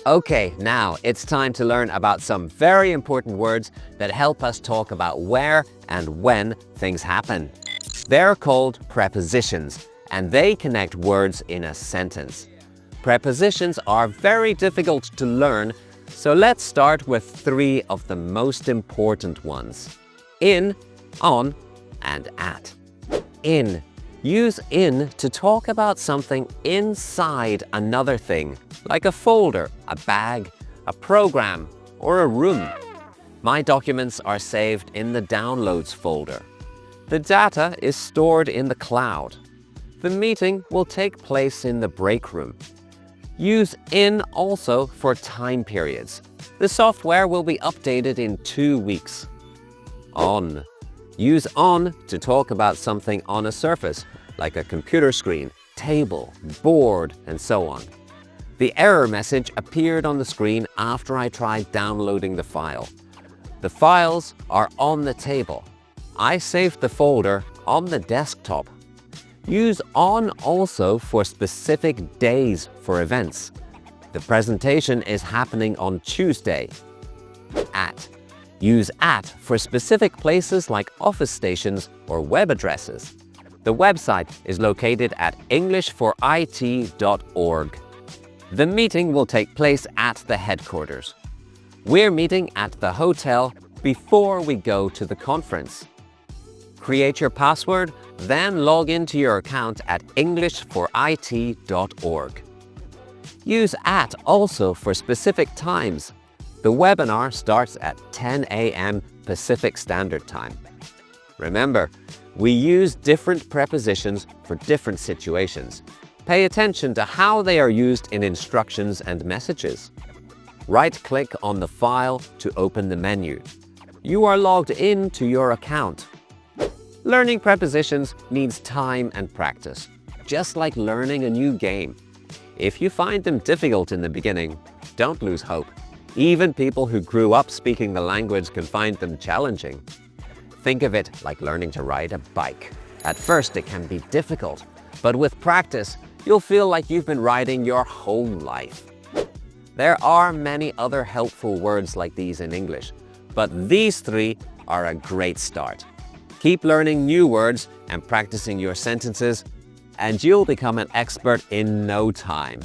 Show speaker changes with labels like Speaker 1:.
Speaker 1: Okay, now it's time to learn about some very important words that help us talk about where and when things happen. They're called prepositions, and they connect words in a sentence. Prepositions are very difficult to learn, so let's start with 3 of the most important ones. In, on, and at. In. Use in to talk about something inside another thing, like a folder, a bag, a program, or a room. My documents are saved in the Downloads folder. The data is stored in the cloud. The meeting will take place in the break room. Use in also for time periods. The software will be updated in 2 weeks. On. Use on to talk about something on a surface, like a computer screen, table, board, and so on. The error message appeared on the screen after I tried downloading the file. The files are on the table. I saved the folder on the desktop. Use on also for specific days for events. The presentation is happening on Tuesday. At. Use at for specific places like office stations or web addresses. The website is located at englishforit.org. The meeting will take place at the headquarters. We're meeting at the hotel before we go to the conference. Create your password, then log into your account at englishforit.org. Use at also for specific times. The webinar starts at 10 a.m. Pacific Standard Time. Remember, we use different prepositions for different situations. Pay attention to how they are used in instructions and messages. Right-click on the file to open the menu. You are logged in to your account. Learning prepositions needs time and practice, just like learning a new game. If you find them difficult in the beginning, don't lose hope. Even people who grew up speaking the language can find them challenging. Think of it like learning to ride a bike. At first, it can be difficult, but with practice, you'll feel like you've been riding your whole life. There are many other helpful words like these in English, but these 3 are a great start. Keep learning new words and practicing your sentences, and you'll become an expert in no time.